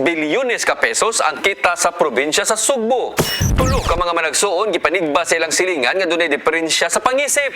Bilyones ka pesos ang kita sa probinsya sa Sugbo. Tulo ka mga managsuon gipanigba sa ilang silingan nga dunay diferensya sa pangisip.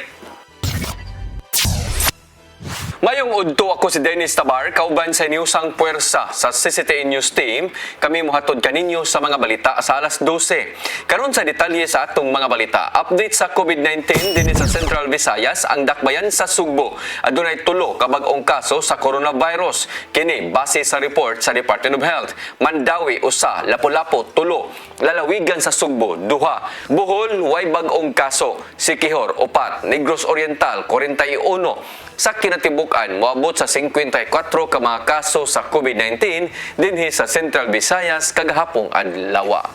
Mayong udto ako si Dennis Tabar, kauban sa Newsang Puwersa sa CCTN News Team. Kami mohatod kaninyo sa mga balita sa alas 12. Karon sa detalye sa atong mga balita. Update sa COVID-19 din sa Central Visayas ang dakbayan sa Sugbo. Adunay tulo ka bag-ong kaso sa coronavirus. Kini base sa report sa Department of Health. Mandawi usa, Lapu-Lapu tulo, lalawigan sa Sugbo duha. Bohol way bag-ong kaso. Siquijor upat, Negros Oriental 41. Sa kinatibukan, moabot sa 54 ka mga kaso sa COVID-19 dinhi sa Central Visayas kagahapong adlaw.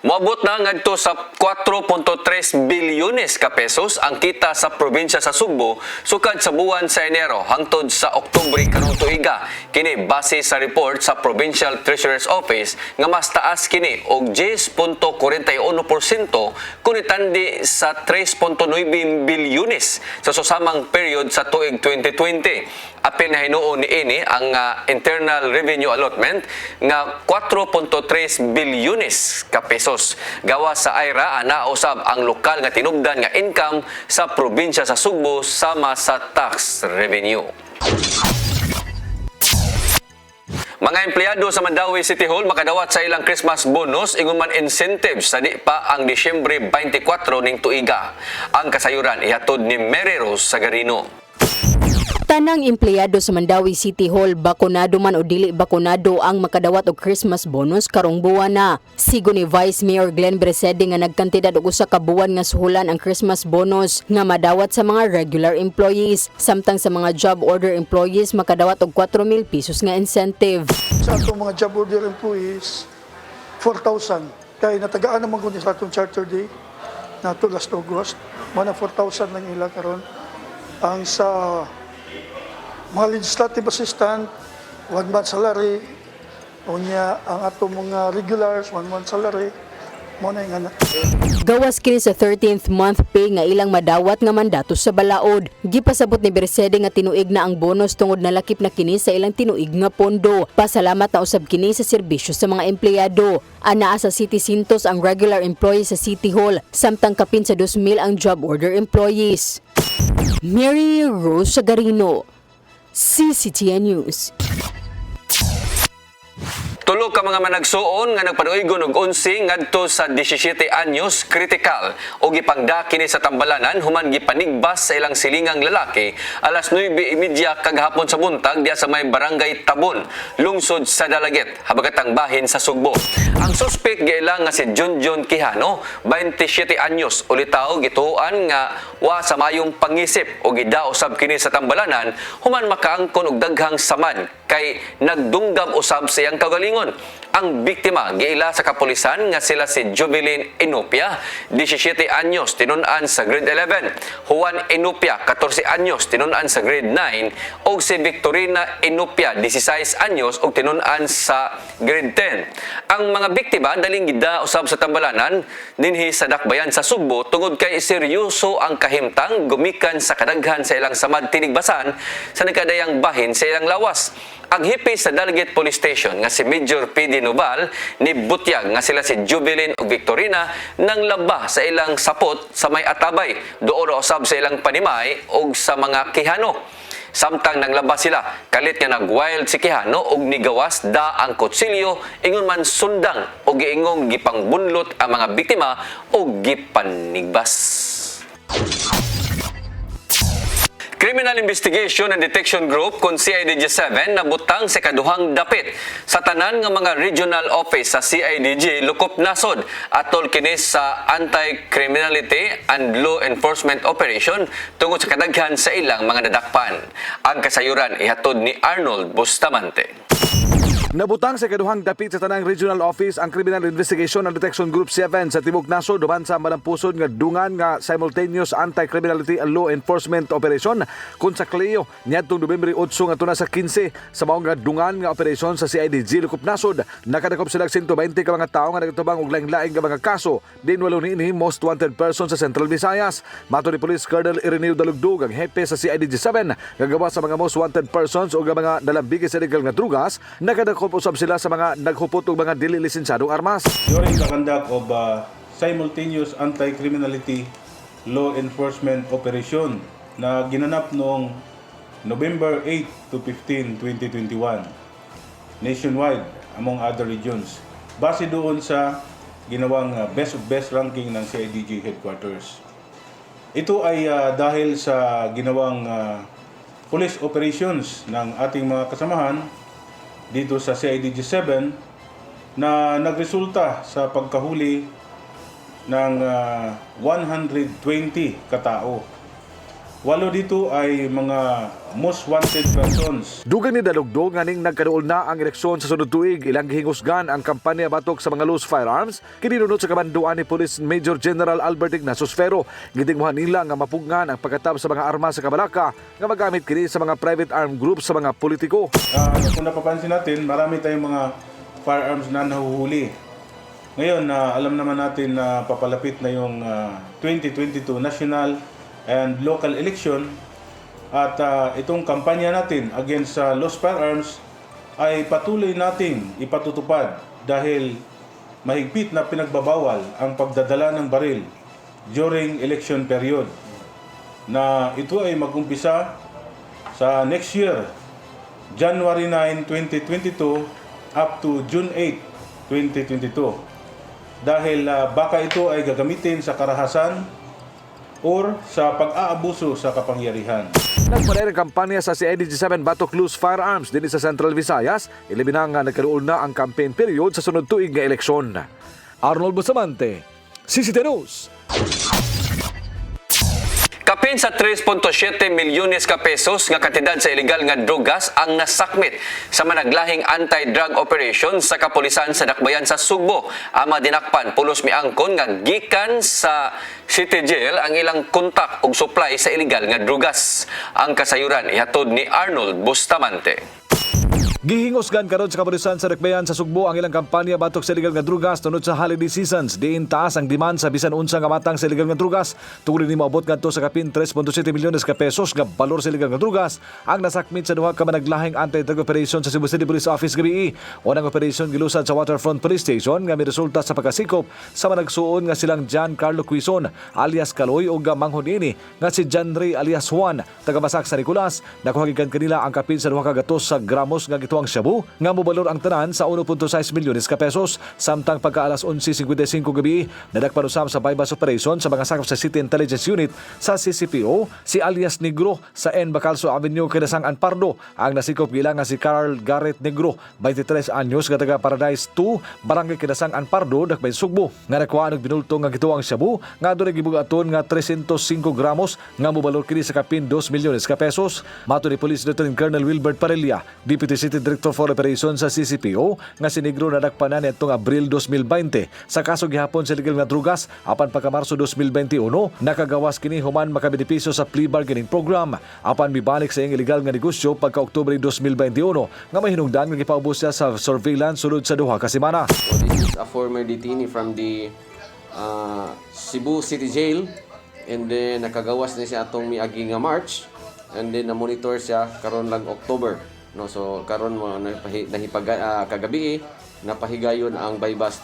Moabot na ngadto sa 4.3 bilyones ka pesos ang kita sa probinsya sa Sugbo sukad sa buwan sa Enero hangtod sa Oktubre karong tuiga. Kini base sa report sa Provincial Treasurer's Office nga mas taas kini og 10.41% kung itandi sa 3.9 bilyones sa susamang period sa tuig 2020. Apil na hinuon ni ini ang Internal Revenue Allotment nga 4.3 bilyones ka pesos. Gawa sa IRA, nausab ang lokal nga tinubdan nga income sa probinsya sa Sugbo sama sa tax revenue. Mga empleyado sa Mandawi City Hall makadawat sa ilang Christmas bonus ingon man incentives sa di pa ang Disyembre 24 ning tuiga. Ang kasayuran ihatod ni Mary Rose Sagarino. Tanang empleyado sa Mandawi City Hall, bakunado man o dili bakunado ang makadawat og Christmas bonus karong buwan na. Sigo ni Vice Mayor Glenn Bresede nga nagkantidad og usa ka buwan nga suhulan ang Christmas bonus nga madawat sa mga regular employees. Samtang sa mga job order employees makadawat og 4,000 pesos nga incentive. Sa atong mga job order employees, 4,000. Kaya natagaan naman ko sa atong charter day na to last August. Mga 4,000 lang ila karon. Ang sa mga legislative assistant, 1 month salary, unya ang ato mga regulars, 1 month salary, mo na yung anak. Gawas kini sa 13th month pay nga ilang madawat nga mandato sa balaod. Gipasabot ni Bersede nga tinuig na ang bonus tungod nalakip na kini sa ilang tinuig nga pondo. Pasalamat na usab kini sa serbisyo sa mga empleyado. Anaa sa City Sintos ang regular employees sa City Hall, samtang kapin sa 2,000 ang job order employees. Mary Rose Sagarino, CCTN News. Tulo ka mga managsuon nga nagpanuigon og 11 ngadto sa 17 anyos kritikal o gipangda kini sa Tambalanan human gipanigbas sa ilang silingang lalaki alas 9:30 kagahapon sa buntag diya sa may barangay Tabon, lungsod sa Dalaget, habagatang bahin sa Sugbo. Ang suspect giila nga si Junjun Quijano, 27 anyos, ulitaw gituoan nga wa sa mayong pangisip o gida usab kini sa Tambalanan human makaangkon og daghang samad kay nagdunggam usab sa iyang kaugalingon. Ang biktima giila sa kapulisan nga sila si Jubilin Inopia, 17 anyos, tinun-an sa grade 11, Juan Inopia, 14 anyos, tinun-an sa grade 9, ug si Victorina Inopia, 16 anyos, ug tinun-an sa grade 10. Ang mga biktima daling gida usab sa Tambalanan dinhi sa dakbayan sa Sugbo tungod kay seryoso ang kahimtang gumikan sa kadaghan sa ilang samad tinigbasan sa nagkadayang bahin sa ilang lawas. Ang hipi sa Dalaget Police Station nga si Major P.D. Noval ni butyag nga sila si Jubilin ug Victorina nang laba sa ilang sapot sa may Atabay, doon usab sa ilang panimay ug sa mga Quijano. Samtang nanglaba sila, kalit nga nagwild si Quijano ug nigawas da ang kutsilyo ingon man sundang ug giingong gipangbunlot ang mga biktima ug gipanigbas. Criminal Investigation and Detection Group kung CIDG-7 nabutang sa kaduhang dapit sa tanan nga mga regional office sa CIDG Lukop Nasod atol kini sa Anti-Criminality and Law Enforcement Operation tungod sa kadaghan sa ilang mga nadakpan. Ang kasayuran ihatod ni Arnold Bustamante. Nabutang sa ikaduhang dapit sa tanang regional office ang Criminal Investigation and Detection Group 7 sa Tibok Nasod duman sa malampusod nga dungan nga simultaneous anti-criminality and law enforcement operation kun sa Cleo niadtong Nobyembre 8 ngadto na sa 15 sa maong nga dungan nga operasyon sa CIDG Lukup Nasod. Nakadakop sila 120 ka mga tawo nga nagtubang og laing-laing nga mga kaso. Din walo niini most wanted person sa Central Visayas. Mato ni Police Colonel Ireneo Dalugdog ang hepe sa CIDG 7 nga gawa sa mga most wanted persons o mga nalambigi sa illegal nga drugas. Nakadakop usab sila sa mga naghupot og mga dili lisensyadong armas. During the conduct of simultaneous anti-criminality law enforcement operation na ginanap noong November 8 to 15, 2021 nationwide among other regions. Base doon sa ginawang best of best ranking ng CIDG headquarters. Ito ay dahil sa ginawang police operations ng ating mga kasamahan dito sa CIDG 7 na nagresulta sa pagkahuli ng 120 katao. 8 dito ay mga most wanted persons. Dugang ni Dalugdog nga ning nagkaduol na ang eleksyon sa sunod tuig, ilang gihingusgan ang kampanya batok sa mga loose firearms kininunot sa kamanduan ni Police Major General Albert Ignacio Sfero. Gitingmuhan nila nga mapugngan ang pagkatab sa mga armas sa Cabalaka nga magamit kini sa mga private armed groups sa mga politiko. Kung napapansin natin, marami tayong mga firearms na nahuhuli. Ngayon, alam naman natin na papalapit na yung 2022 national and local election at itong kampanya natin against lost firearms ay patuloy nating ipatutupad dahil mahigpit na pinagbabawal ang pagdadala ng baril during election period na ito ay mag-umpisa sa next year, January 9, 2022 up to June 8, 2022 dahil baka ito ay gagamitin sa karahasan or sa pag-aabuso sa kapangyarihan. Nagpanay ng kampanya sa CIDG 7 batok loose firearms din sa Central Visayas, ilibinang nga nagkaroon na ang campaign period sa sunod tuig nga eleksyon. Arnold Bustamante, CCT News. Kapin sa 3.7 milyones ka pesos nga kantidad sa ilegal nga drugas ang nasakmit sa managlahing anti-drug operation sa kapulisan sa Dakbayan sa Sugbo. Ama dinakpan pulos miangkon nga gikan sa City Jail ang ilang kontak ug supply sa ilegal nga drugas. Ang kasayuran ihatod ni Arnold Bustamante. Gihingusgan karon sa kapulisan sa Dakbayan sa Sugbo ang ilang kampanya batok sa illegal nga drugas tunod sa holiday seasons. Diin taas ang demand sa bisan unsa nga matang sa illegal nga drugas. Tungod ni maabot ngadto sa kapin 3.7 milyones ka pesos nga balor sa illegal nga drugas ang nasakmit sa duha ka managlahing anti-drug operation sa Cebu City Police Office gabi. Unang operation gilusad sa Waterfront Police Station nga miresulta sa pagkasikop sa managsuon nga silang John Carlo Quizon alias Kaloy ug manghunini nga si John Ray alias Juan taga Basak sa Nicolas. Nakuhagikan kanila ang kapin sa duha ka gatos sa gramos nga ang shabu nga mobalor ang tanan sa 1.6 milyones ka pesos. Samtang pagka alas 11:55 gabi nadakpan usab sa bypass operation sa mga sakop sa City Intelligence Unit sa CCPO si alias Negro sa N. Bacalso Avenue, Kinasang Anpardo. Ang nasikop gila nga si Carl Garrett Negro, 23 anyos nga taga Paradise 2, Barangay Kinasang Anpardo, Dakbayan Sugbo. Nga nakuha og binulto nga gituang shabu nga adunay gibugaton nga 305 gramos nga mobalor kini sa kapin 2 milyones ka pesos. Mato ni Police Lieutenant Colonel Wilbert Parilla, Deputy City Director for Operations sa CCPO, nga si Negro nadakpanan nitong Abril 2020 sa kaso gihapon sa illegal nga drugas. Apan pagka Marso 2021 nakagawas kini human makabenepisyo sa plea bargaining program. Apan mibalik sa iyang illegal nga negosyo pagka Oktubre 2021 nga may hinungdan nga gipaubos siya sa surveillance sulod sa duha ka semana. This is a former detainee from the Cebu City Jail, and then nakagawas na siya atong miagi nga March, and then na-monitor siya karon lang October. No, so karon mo kagabi napahigayon ang bypass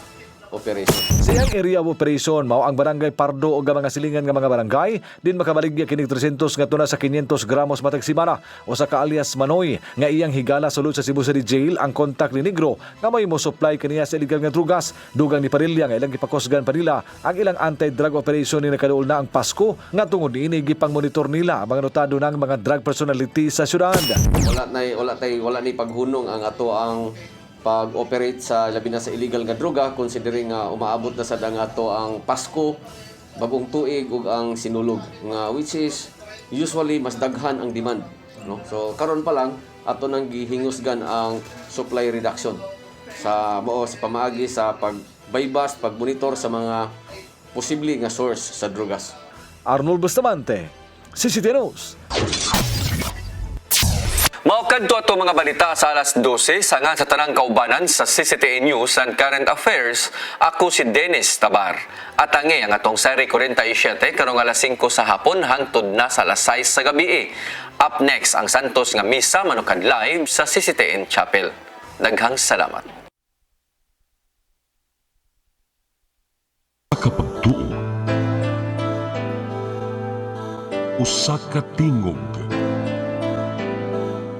operation. Sa iyang area of operation mao ang barangay Pardo o mga silingan nga mga barangay din makabaligya kining 300 nga tuna sa 500 gramos matag simana o sa alias Manoy nga iyang higala sulod sa Cebu City Jail ang kontak ni Negro nga may mo supply kaniya sa illegal nga drugas. Dugang ni Parilla nga ilang gipakusgan pa nila ang ilang anti-drug operation ni nakaduol na ang Pasko nga tungod niini gipang monitor nila ang mga notado ng mga drug personality sa syudad. Wala ni paghunong ang ato ang pag-operate sa labi na sa illegal nga droga, considering nga umaabot na sa ato ang Pasko, bagong tuig ug ang sinulog nga which is usually mas daghan ang demand, no? So karon pa lang ato nang gihingusgan ang supply reduction sa pamaagi sa pagbaybas, pagmonitor sa mga posible nga source sa drugas. Arnold Bustamante, CCT News. Maukad to ato mga balita sa alas 12 sanga sa tanang kaubanan sa CCTN News and Current Affairs. Ako si Dennis Tabar. At ang atong seri 47 karong alas 5 sa hapon hangtod na sa alas 6 sa gabi. Up next ang Santos nga misa manukad live sa CCTN Chapel. Daghang salamat. Kapagtuo usa ka tingog